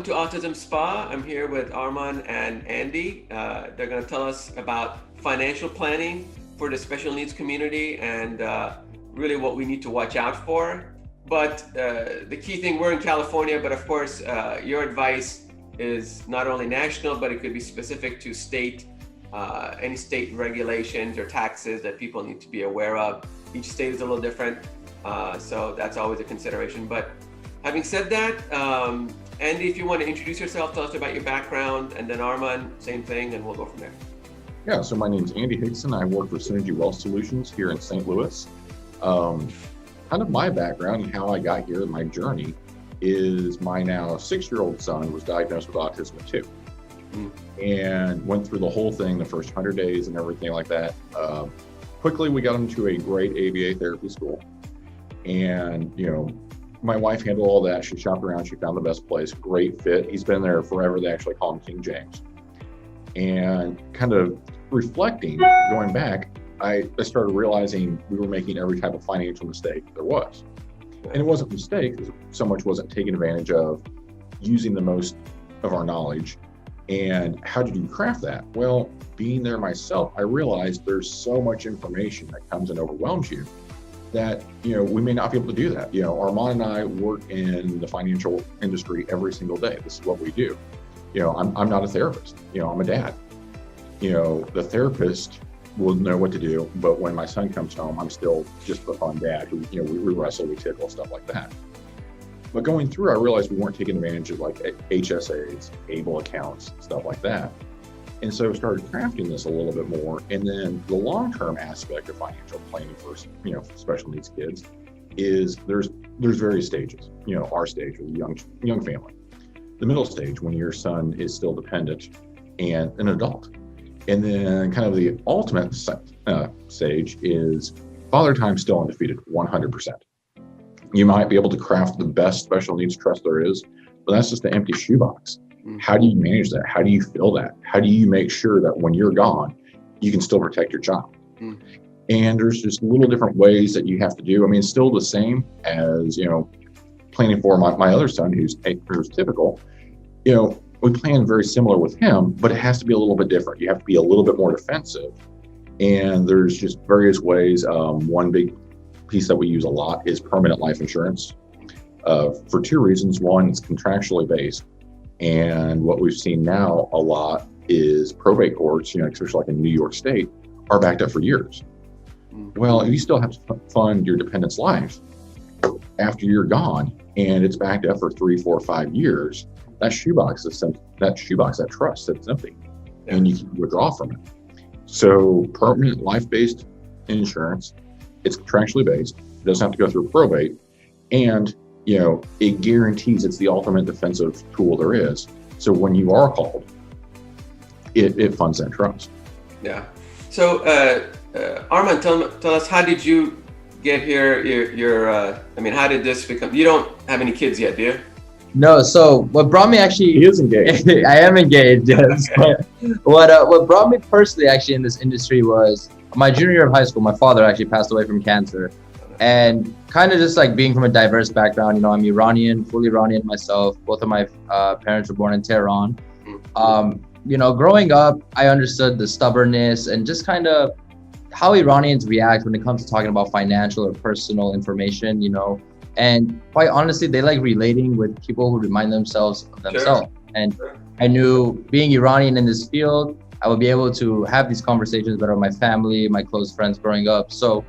to Autism Spa. I'm here with Arman and Andy. They're going to tell us about financial planning for the special needs community and really what we need to watch out for. But the key thing, we're in California, but of course, your advice is not only national, but it could be specific to state, any state regulations or taxes that people need to be aware of. Each state is a little different, so that's always a consideration. But having said that, Andy, if you want to introduce yourself, tell us about your background, and then Arman, same thing, and we'll go from there. Yeah, so my name's Andy Hixson. I work for Synergy Wealth Solutions here in St. Louis. Kind of my background and how I got here, my journey, is my now 6-year-old son was diagnosed with autism at 2. And went through the whole thing, the first 100 days and everything like that. Quickly, we got him to a great ABA therapy school. And, my wife handled all that. She shopped around. She found the best place. Great fit. He's been there forever. They actually call him King James. And kind of reflecting, going back, I started realizing we were making every type of financial mistake there was. And it wasn't a mistake. So much wasn't taken advantage of, using the most of our knowledge. And how did you craft that? Well, being there myself, I realized there's so much information that comes and overwhelms you that, we may not be able to do that. Armand and I work in the financial industry every single day. This is what we do. I'm not a therapist. I'm a dad. The therapist will know what to do, but when my son comes home, I'm still just the fun dad who, we wrestle, we tickle, stuff like that. But going through, I realized we weren't taking advantage of like HSAs, ABLE accounts, stuff like that. And so I started crafting this a little bit more. And then the long-term aspect of financial planning for, special needs kids is there's various stages. Our stage with a young family. The middle stage, when your son is still dependent and an adult. And then kind of the ultimate stage is father time still undefeated, 100%. You might be able to craft the best special needs trust there is, but that's just an empty shoebox. How do you manage that? How do you fill that? How do you make sure that when you're gone, you can still protect your child? And there's just little different ways that you have to do. I mean, it's still the same as, planning for my other son who's typical. We plan very similar with him, but it has to be a little bit different. You have to be a little bit more defensive. And there's just various ways. One big piece that we use a lot is permanent life insurance for 2 reasons. One, it's contractually based. And what we've seen now a lot is probate courts, especially like in New York State, are backed up for years. Well, if you still have to fund your dependent's life after you're gone and it's backed up for 3, 4, 5 years, that trust that's empty, and you can withdraw from it. So permanent life-based insurance, it's contractually based, it doesn't have to go through probate, and it guarantees it's the ultimate defensive tool there is. So when you are called, it funds that trust. Yeah. So Arman, tell us, how did you get here? How did this become? You don't have any kids yet, do you? No. So what brought me He is engaged. I am engaged. Yes. What brought me personally actually in this industry was my junior year of high school. My father actually passed away from cancer. And kind of just like being from a diverse background, I'm Iranian, fully Iranian myself. Both of my parents were born in Tehran. Growing up, I understood the stubbornness and just kind of how Iranians react when it comes to talking about financial or personal information, and quite honestly, they like relating with people who remind themselves of themselves. Sure. And I knew being Iranian in this field, I would be able to have these conversations better with my family, my close friends growing up. So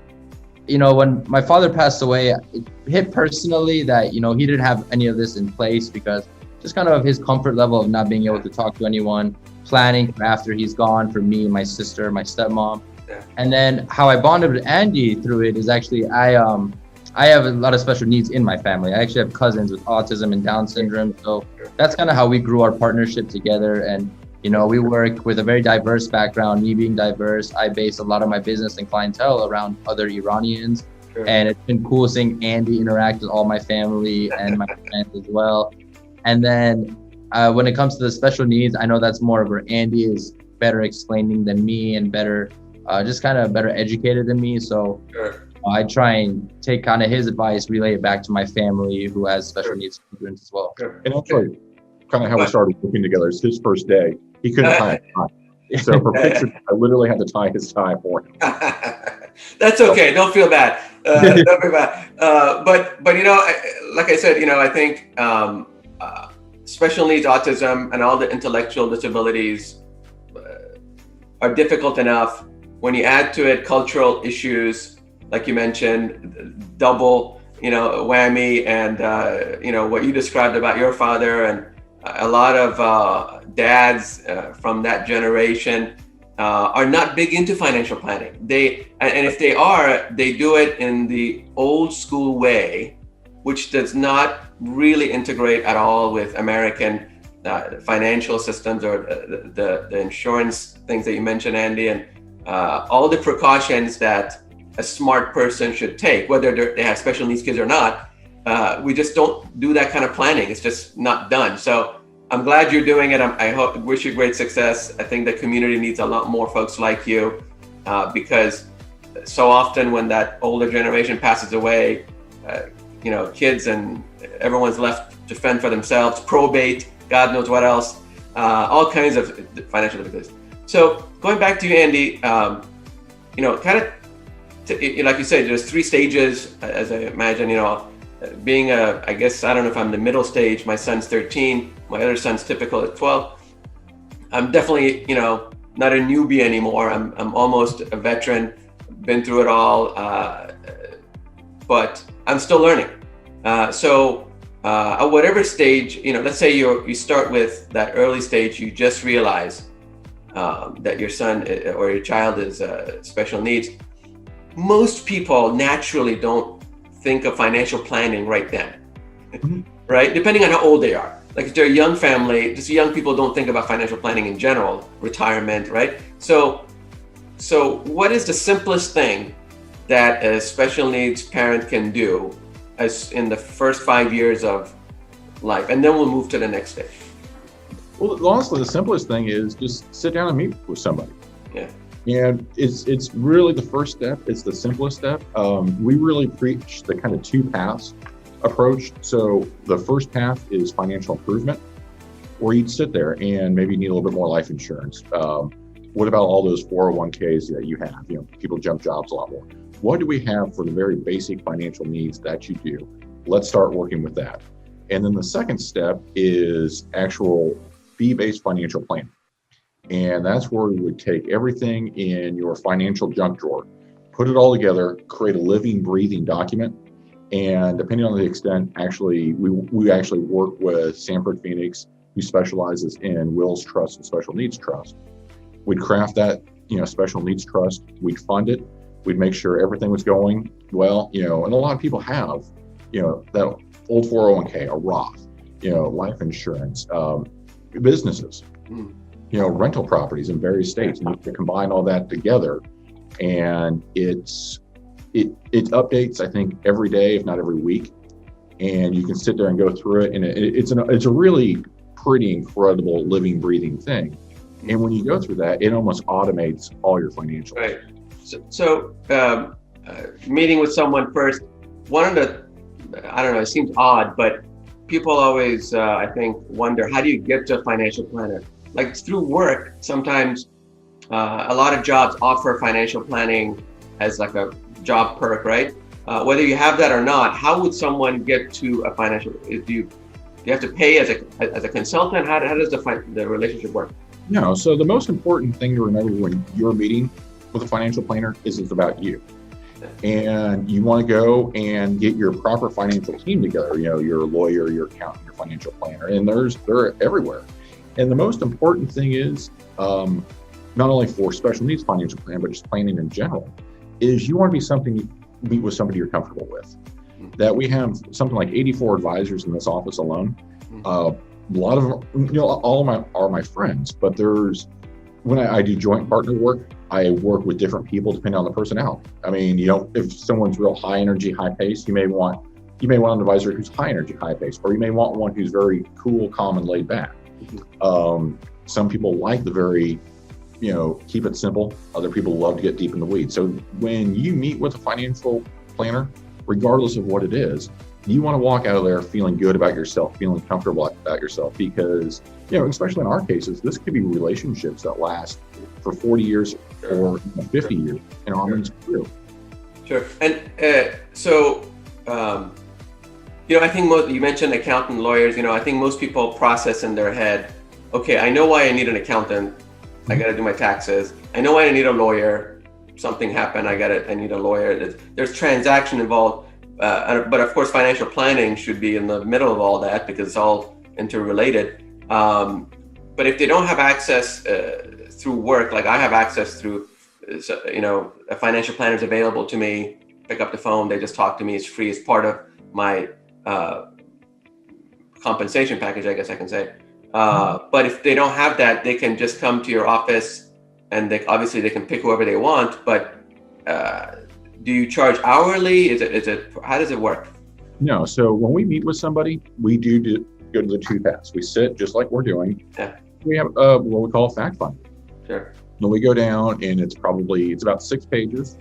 when my father passed away, it hit personally that, he didn't have any of this in place because just kind of his comfort level of not being able to talk to anyone, planning for after he's gone for me, my sister, my stepmom. Yeah. And then how I bonded with Andy through it is actually, I have a lot of special needs in my family. I actually have cousins with autism and Down syndrome. So that's kind of how we grew our partnership together. And we work with a very diverse background. Me being diverse, I base a lot of my business and clientele around other Iranians. Sure. And it's been cool seeing Andy interact with all my family and my friends as well. And then when it comes to the special needs, I know that's more of where Andy is better explaining than me and better, just kind of better educated than me. So sure. I try and take kind of his advice, relay it back to my family who has special needs children as well. And actually, kind of how we started working together. It's his first day. He couldn't tie a tie. So for pictures, I literally had to tie his tie for him. That's okay. Don't feel bad. Don't feel bad. But like I said, I think special needs autism and all the intellectual disabilities are difficult enough. When you add to it cultural issues, like you mentioned, double, whammy, and what you described about your father, and a lot of dads from that generation are not big into financial planning. And if they are, they do it in the old school way, which does not really integrate at all with American financial systems or the insurance things that you mentioned, Andy, and all the precautions that a smart person should take, whether they have special needs kids or not. We just don't do that kind of planning. It's just not done. So I'm glad you're doing it. I wish you great success. I think the community needs a lot more folks like you, because so often when that older generation passes away, kids and everyone's left to fend for themselves, probate, God knows what else, all kinds of financial difficulties. So going back to you, Andy, like you said, there's 3 stages, as I imagine, being I guess, I don't know if I'm the middle stage. My son's 13. My other son's typical at 12. I'm definitely, not a newbie anymore. I'm almost a veteran, been through it all, but I'm still learning. So at whatever stage, let's say you start with that early stage, you just realize that your son or your child is special needs. Most people naturally don't think of financial planning right then, right? Depending on how old they are. Like if they're a young family, just young people don't think about financial planning in general, retirement, right? So what is the simplest thing that a special needs parent can do as in the first 5 years of life? And then we'll move to the next stage. Well, honestly, the simplest thing is just sit down and meet with somebody. Yeah. And it's really the first step. It's the simplest step. We really preach the kind of 2 paths approach. So the first path is financial improvement, where you'd sit there and maybe need a little bit more life insurance. What about all those 401ks that you have? People jump jobs a lot more. What do we have for the very basic financial needs that you do? Let's start working with that. And then the second step is actual fee-based financial planning. And that's where we would take everything in your financial junk drawer, put it all together, create a living, breathing document. And depending on the extent, actually, we actually work with Sanford Phoenix, who specializes in wills trust and special needs trust. We'd craft that, special needs trust. We'd fund it. We'd make sure everything was going well, and a lot of people have, that old 401k, a Roth, life insurance, businesses. Rental properties in various states, and you can combine all that together, and it updates, I think, every day, if not every week, and you can sit there and go through it, and it's a really pretty incredible living, breathing thing. And when you go through that, it almost automates all your financials. Right. So meeting with someone first, one of the, I don't know, it seems odd, but people always, I think, wonder, how do you get to a financial planner? Like through work, sometimes a lot of jobs offer financial planning as like a job perk, right? Whether you have that or not, how would someone get to a financial? Do you have to pay as a consultant? How does the relationship work? No. So the most important thing to remember when you're meeting with a financial planner is it's about you. And you want to go and get your proper financial team together, your lawyer, your accountant, your financial planner, and they're everywhere. And the most important thing is, not only for special needs financial plan, but just planning in general, is you want to meet with somebody you're comfortable with. That we have something like 84 advisors in this office alone. A lot of them, all of them are my friends, but when I do joint partner work, I work with different people depending on the personality. I mean, if someone's real high energy, high pace, you may want an advisor who's high energy, high pace, or you may want one who's very cool, calm, and laid back. Some people like the very, keep it simple. Other people love to get deep in the weeds. So when you meet with a financial planner, regardless of what it is, you want to walk out of there feeling good about yourself, feeling comfortable about yourself, because, especially in our cases, this could be relationships that last for 40 years or 50 years in Arman's career. Sure. And I think you mentioned accountant, lawyers, I think most people process in their head, okay, I know why I need an accountant. I got to do my taxes. I know why I need a lawyer. Something happened. I need a lawyer. There's transaction involved. But of course, financial planning should be in the middle of all that because it's all interrelated. But if they don't have access through work, like I have access through, a financial planner is available to me, pick up the phone, they just talk to me, it's free, it's part of my compensation package, I guess I can say. But if they don't have that, they can just come to your office and they can pick whoever they want, but do you charge hourly? How does it work? No, so when we meet with somebody, we do go to the two paths. We sit just like we're doing. Yeah. We have what we call a fact find. Sure. When we go down, and it's about 6 pages.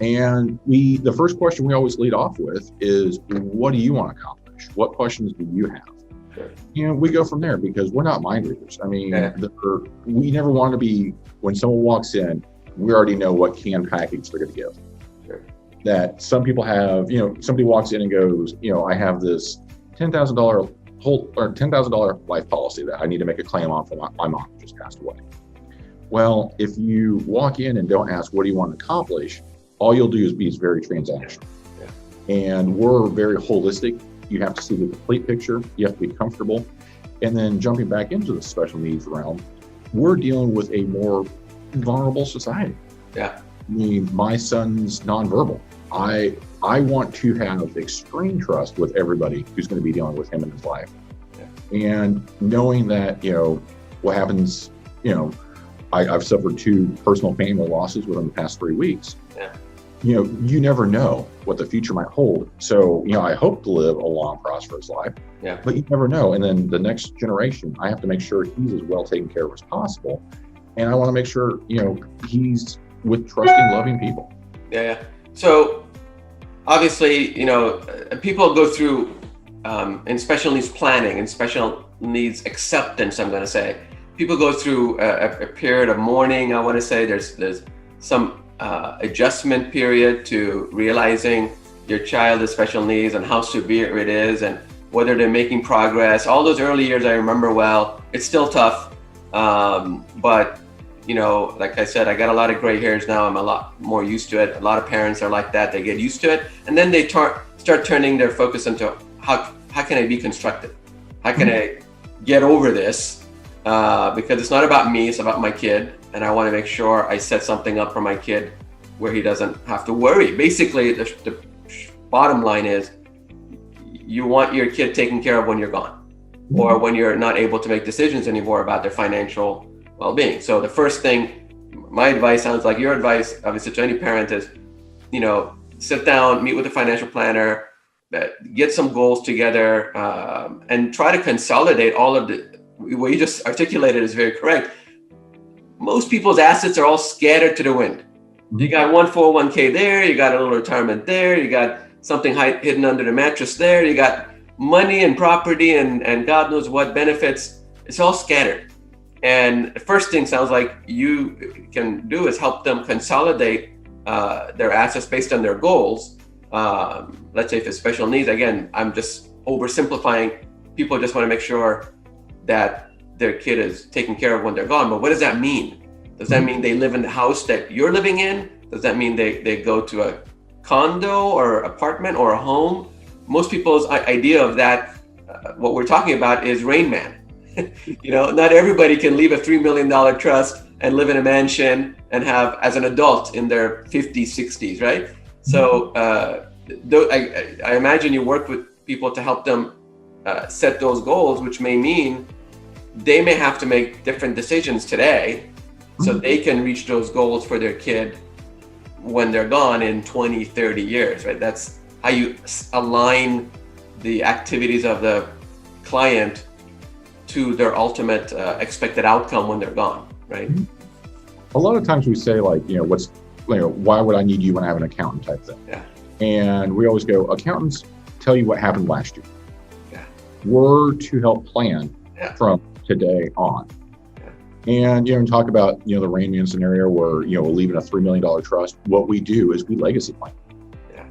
And the first question we always lead off with is, what do you want to accomplish? What questions do you have? Sure. And we go from there because we're not mind readers. I mean, we never want to be, when someone walks in, we already know what canned package they're going to give. Sure. That some people have, somebody walks in and goes, I have this $10,000 $10,000 life policy that I need to make a claim on for my mom who just passed away. Well, if you walk in and don't ask, what do you want to accomplish? All you'll do is be very transactional. Yeah. And we're very holistic. You have to see the complete picture. You have to be comfortable. And then jumping back into the special needs realm, we're dealing with a more vulnerable society. Yeah. I mean, my son's nonverbal. I want to have extreme trust with everybody who's going to be dealing with him in his life. Yeah. And knowing that, what happens, I've suffered 2 personal family losses within the past 3 weeks. Yeah. You never know what the future might hold. So, I hope to live a long, prosperous life, yeah. But you never know. And then the next generation, I have to make sure he's as well taken care of as possible. And I want to make sure, he's with trusting, loving people. Yeah. So obviously, people go through in special needs planning and special needs acceptance, I'm going to say. People go through a period of mourning. I want to say there's some adjustment period to realizing your child has special needs and how severe it is and whether they're making progress. All those early years I remember well. It's still tough, but like I said, I got a lot of gray hairs now. I'm a lot more used to it. A lot of parents are like that. They get used to it, and then they start turning their focus into how can I be constructive? How can I get over this? Because it's not about me, it's about my kid. And I want to make sure I set something up for my kid where he doesn't have to worry. Basically, the bottom line is you want your kid taken care of when you're gone, or when you're not able to make decisions anymore about their financial well-being. So the first thing, my advice sounds like your advice, obviously, to any parent is, sit down, meet with a financial planner, get some goals together, and try to consolidate all of what you just articulated is very correct. Most people's assets are all scattered to the wind. You got one 401k there, you got a little retirement there, you got something hidden under the mattress there, you got money and property and God knows what benefits. It's all scattered. And the first thing sounds like you can do is help them consolidate their assets based on their goals. Let's say if it's special needs, again, I'm just oversimplifying. People just want to make sure that their kid is taken care of when they're gone. But what does that mean? Does that mean they live in the house that you're living in? Does that mean they go to a condo or apartment or a home? Most people's idea of that, what we're talking about, is Rain Man. Not everybody can leave a $3 million trust and live in a mansion and have, as an adult, in their 50s, 60s, right? So I imagine you work with people to help them set those goals, which may mean they may have to make different decisions today so they can reach those goals for their kid when they're gone in 20, 30 years, right? That's how you align the activities of the client to their ultimate expected outcome when they're gone, right? A lot of times we say, why would I need you when I have an accountant type thing? Yeah. And we always go, accountants tell you what happened last year. Yeah. We're to help plan from today on. And, and talk about, the Rain Man scenario where, we're leaving a $3 million trust. What we do is we legacy plan. Yeah.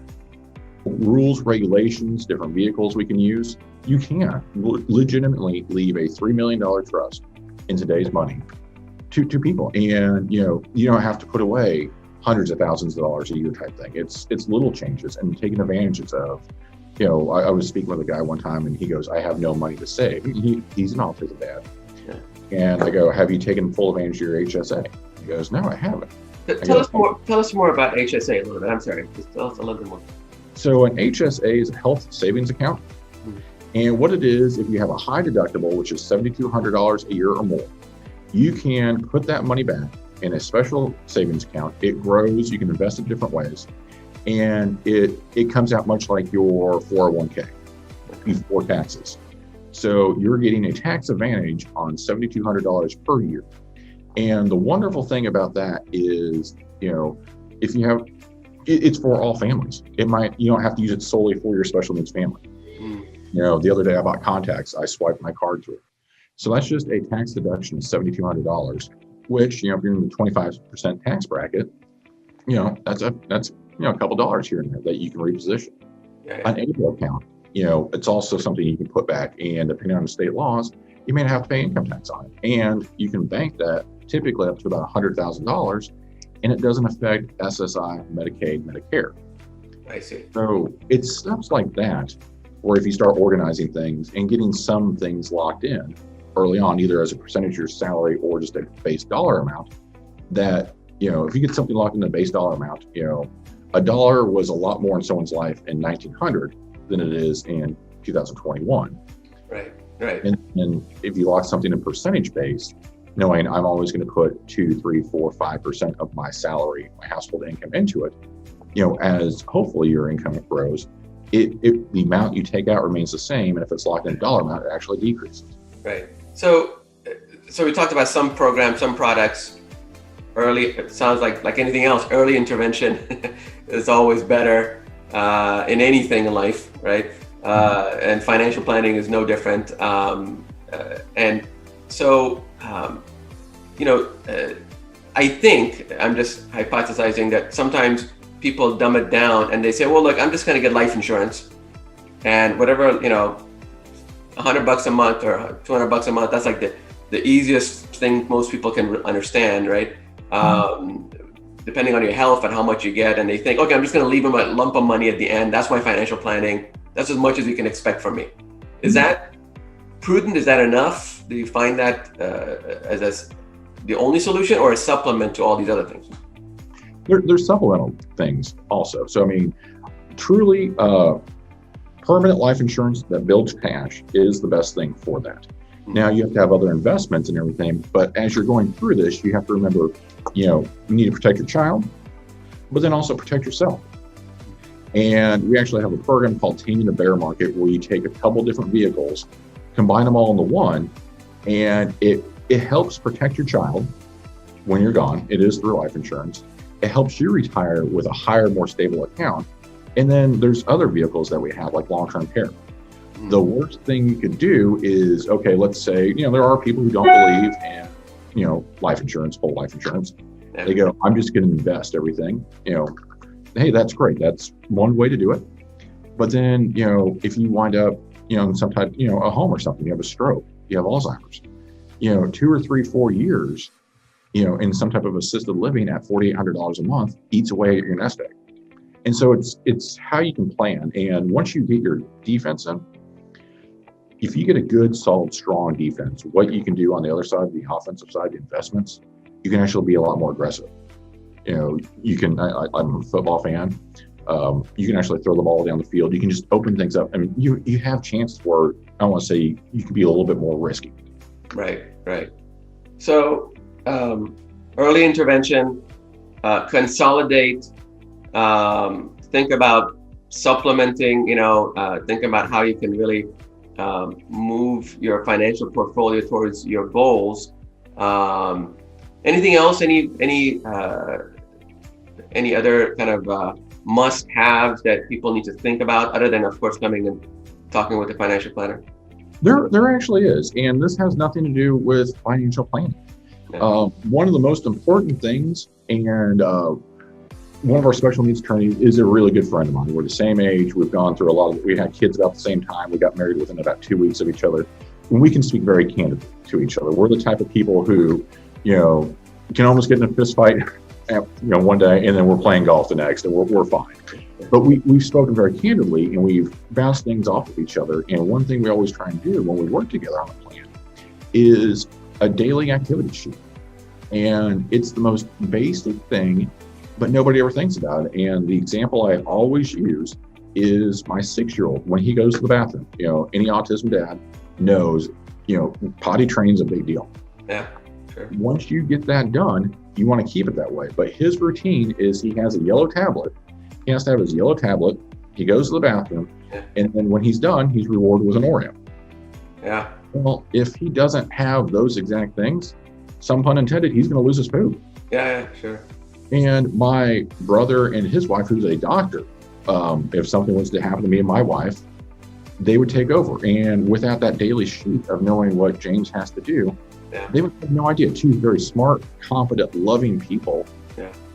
Rules, regulations, different vehicles we can use. You can legitimately leave a $3 million trust in today's money to people. And, you don't have to put away hundreds of thousands of dollars a year type thing. It's little changes and taking advantages of, I was speaking with a guy one time and he goes, I have no money to save. He's an autism dad. And I go, have you taken full advantage of your HSA? He goes, no, I haven't. Tell us more about HSA a little bit. I'm sorry. Just tell us a little bit more. So an HSA is a health savings account. Mm-hmm. And what it is, if you have a high deductible, which is $7,200 a year or more, you can put that money back in a special savings account. It grows. You can invest in different ways. And it comes out much like your 401k before taxes. So you're getting a tax advantage on $7,200 per year. And the wonderful thing about that is, if you have, it's for all families. You don't have to use it solely for your special needs family. The other day I bought contacts, I swiped my card through. So that's just a tax deduction of $7,200, which, if you're in the 25% tax bracket, that's a couple dollars here and there that you can reposition. An ABLE account, it's also something you can put back, and depending on the state laws, you may have to pay income tax on it. And you can bank that typically up to about $100,000, and it doesn't affect SSI, Medicaid, Medicare. I see. So it's steps like that, where if you start organizing things and getting some things locked in early on, either as a percentage of your salary or just a base dollar amount, that, if you get something locked in the base dollar amount, a dollar was a lot more in someone's life in 1900 than it is in 2021. Right. And if you lock something in percentage base, knowing I'm always going to put 2, 3, 4, 5% of my salary, my household income into it, as hopefully your income grows, the amount you take out remains the same. And if it's locked in a dollar amount, it actually decreases. Right. So we talked about some programs, some products. Early, it sounds like anything else, early intervention is always better in anything in life, right? And financial planning is no different. And so, I think, I'm just hypothesizing that sometimes people dumb it down and they say, well, look, I'm just going to get life insurance and whatever, $100 a month or $200 a month, that's like the easiest thing most people can understand, right? Depending on your health and how much you get, and they think, okay, I'm just going to leave them a lump of money at the end. That's my financial planning. That's as much as you can expect from me. Is that prudent? Is that enough? Do you find that as the only solution or a supplement to all these other things? There's supplemental things also. So, truly, permanent life insurance that builds cash is the best thing for that. Now you have to have other investments and everything, but as you're going through this, you have to remember, you need to protect your child, but then also protect yourself. And we actually have a program called Taming the Bear Market, where you take a couple different vehicles, combine them all into one, and it helps protect your child when you're gone. It is through life insurance. It helps you retire with a higher, more stable account. And then there's other vehicles that we have, like long-term care. The worst thing you could do is, okay, let's say, there are people who don't believe in, life insurance, whole life insurance. They go, I'm just going to invest everything. Hey, that's great. That's one way to do it. But then, if you wind up, in some type, a home or something, you have a stroke, you have Alzheimer's, 2 or 3, 4 years, in some type of assisted living at $4,800 a month eats away at your nest egg. And so it's how you can plan. And once you get your defense in, if you get a good, solid, strong defense, what you can do on the other side, the offensive side, the investments, you can actually be a lot more aggressive. You can, I'm a football fan. You can actually throw the ball down the field. You can just open things up. You have chances where, I want to say, you can be a little bit more risky. Right. So early intervention, consolidate, think about supplementing, think about how you can really move your financial portfolio towards your goals. Anything else? Any other kind of must-haves that people need to think about, other than, of course, coming and talking with a financial planner? There actually is, and this has nothing to do with financial planning. Yeah. One of the most important things, and one of our special needs attorneys is a really good friend of mine. We're the same age. We've gone through we had kids about the same time. We got married within about 2 weeks of each other. And we can speak very candidly to each other. We're the type of people who, can almost get in a fist fight, one day, and then we're playing golf the next, and we're fine. But we've spoken very candidly, and we've bounced things off of each other. And one thing we always try and do when we work together on a plan is a daily activity sheet. And it's the most basic thing, but nobody ever thinks about it. And the example I always use is my 6-year-old. When he goes to the bathroom, any autism dad knows, potty training's a big deal. Yeah, sure. Once you get that done, you want to keep it that way. But his routine is he has a yellow tablet. He has to have his yellow tablet. He goes to the bathroom, and then when he's done, he's rewarded with an Oreo. Yeah. Well, if he doesn't have those exact things, some pun intended, he's going to lose his food. Yeah, sure. And my brother and his wife, who's a doctor, if something was to happen to me and my wife, they would take over. And without that daily sheet of knowing what James has to do, they would have no idea. Two very smart, confident, loving people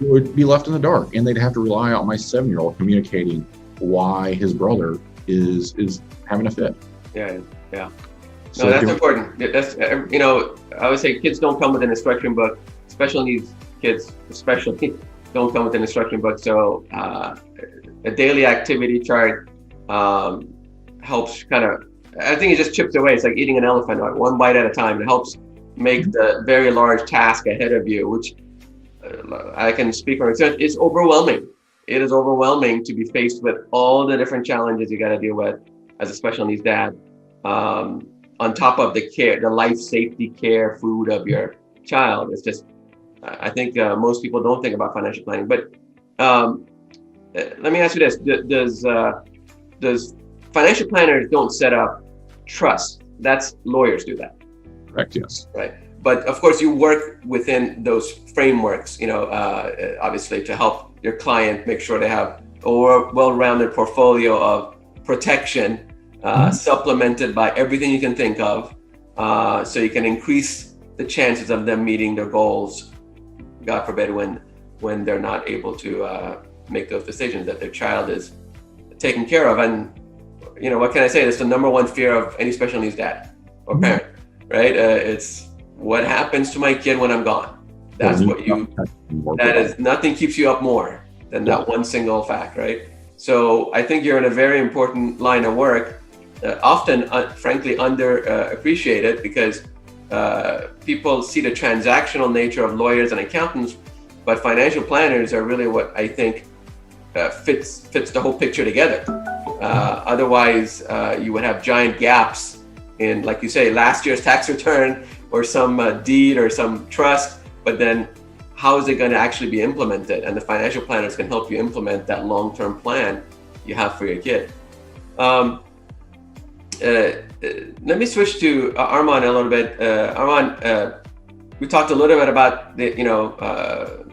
would be left in the dark, and they'd have to rely on my 7-year-old communicating why his brother is having a fit. Yeah. So no, that's important. That's I would say kids don't come with an instruction book. Special needs kids especially don't come with an instruction book. So a daily activity chart helps kind of, I think it just chips away. It's like eating an elephant, right? One bite at a time. It helps make the very large task ahead of you, which I can speak from experience, it's overwhelming. It is overwhelming to be faced with all the different challenges you got to deal with as a special needs dad. On top of the care, the life safety care, food of your child. It's just, I think most people don't think about financial planning. But let me ask you this: does financial planners don't set up trust? That's lawyers do that. Correct. Yes. Right. But of course, you work within those frameworks. Obviously, to help your client make sure they have a well-rounded portfolio of protection. Supplemented by everything you can think of, so you can increase the chances of them meeting their goals, God forbid, when they're not able to make those decisions, that their child is taken care of. And what can I say? That's the number one fear of any special needs dad or parent, right? It's what happens to my kid when I'm gone. That's nothing keeps you up more than that one single fact, right? So I think you're in a very important line of work. Often, frankly, underappreciated because people see the transactional nature of lawyers and accountants, but financial planners are really what I think fits the whole picture together. Otherwise, you would have giant gaps in, like you say, last year's tax return or some deed or some trust, but then how is it going to actually be implemented? And the financial planners can help you implement that long-term plan you have for your kid. Let me switch to Arman a little bit. Arman, we talked a little bit about the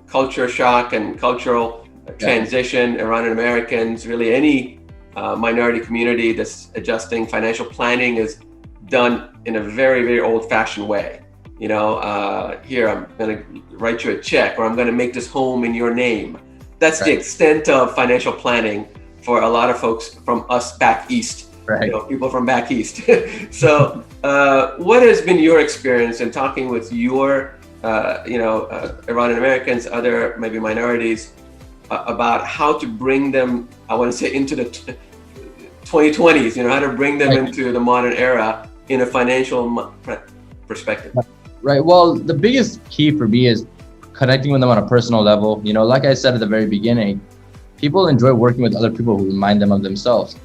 culture shock and cultural transition. Iranian Americans, really any minority community that's adjusting. Financial planning is done in a very, very old-fashioned way. Here I'm going to write you a check, or I'm going to make this home in your name. That's the extent of financial planning for a lot of folks from us back east. Right. People from back east. So what has been your experience in talking with your, Iranian Americans, other maybe minorities, about how to bring them, I want to say, into the 2020s, how to bring them into the modern era in a financial perspective? Right. Well, the biggest key for me is connecting with them on a personal level. Like I said at the very beginning, people enjoy working with other people who remind them of themselves.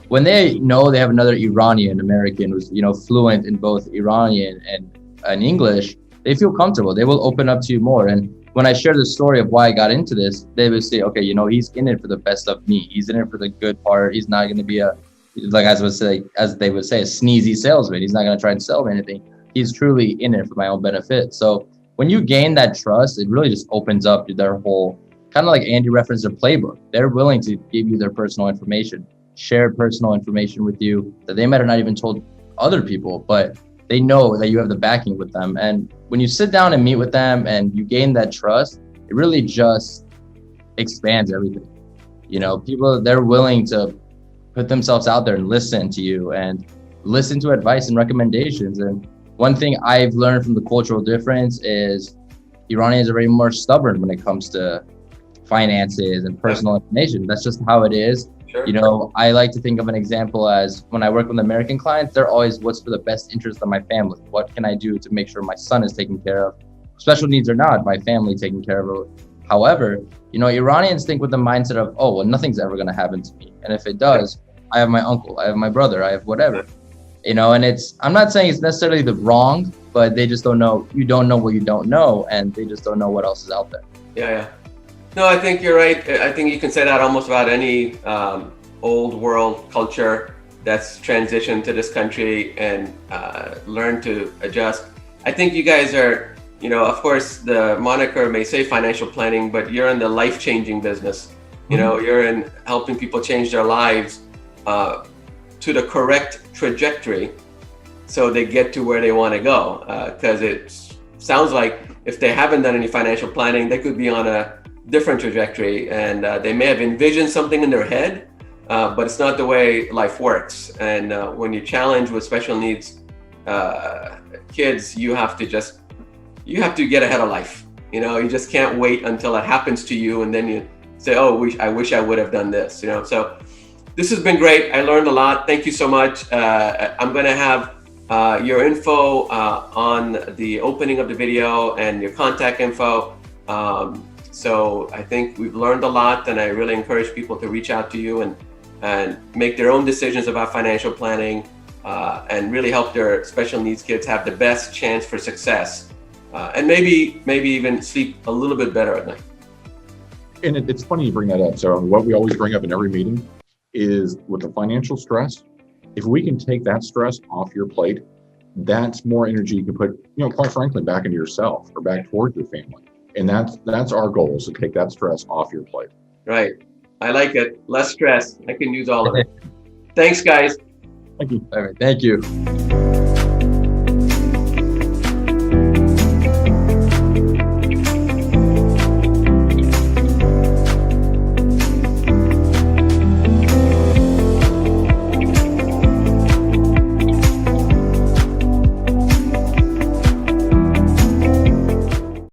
When they know they have another Iranian American who's, fluent in both Iranian and English, they feel comfortable. They will open up to you more. And when I share the story of why I got into this, they will say, okay, he's in it for the best of me. He's in it for the good part. He's not going to be as they would say, a sneezy salesman. He's not going to try and sell me anything. He's truly in it for my own benefit. So when you gain that trust, it really just opens up their whole kind of like Andy referenced a playbook. They're willing to give you their personal information, share personal information with you that they might have not even told other people, but they know that you have the backing with them. And when you sit down and meet with them and you gain that trust, it really just expands everything. You know, people, they're willing to put themselves out there and listen to you and listen to advice and recommendations. And one thing I've learned from the cultural difference is Iranians are very more stubborn when it comes to finances and personal information. That's just how it is. Sure. You know, I like to think of an example as when I work with American clients, they're always, what's for the best interest of my family? What can I do to make sure my son is taken care of? Special needs or not, my family taken care of. However, you know, Iranians think with the mindset of, oh, well, nothing's ever going to happen to me. And if it does, I have my uncle, I have my brother, I have whatever. You know, and I'm not saying it's necessarily the wrong, but they just don't know. You don't know what you don't know, and they just don't know what else is out there. Yeah. No, I think you're right. I think you can say that almost about any old world culture that's transitioned to this country and learned to adjust. I think you guys are, you know, of course, the moniker may say financial planning, but you're in the life-changing business. You know, you're in helping people change their lives to the correct trajectory so they get to where they want to go. Because it sounds like if they haven't done any financial planning, they could be on a different trajectory, and they may have envisioned something in their head, but it's not the way life works. And when you're challenged with special needs kids, you have to get ahead of life. You know, you just can't wait until it happens to you and then you say, oh, I wish I would have done this, you know. So this has been great. I learned a lot. Thank you so much. I'm going to have your info on the opening of the video and your contact info. So I think we've learned a lot, and I really encourage people to reach out to you and make their own decisions about financial planning and really help their special needs kids have the best chance for success and maybe even sleep a little bit better at night. And it's funny you bring that up. So what we always bring up in every meeting is with the financial stress, if we can take that stress off your plate, that's more energy you can put, you know, quite frankly, back into yourself or back towards your family. And that's our goal, is to take that stress off your plate. Right. I like it. Less stress. I can use all of it. Thanks, guys. Thank you. All right. Thank you.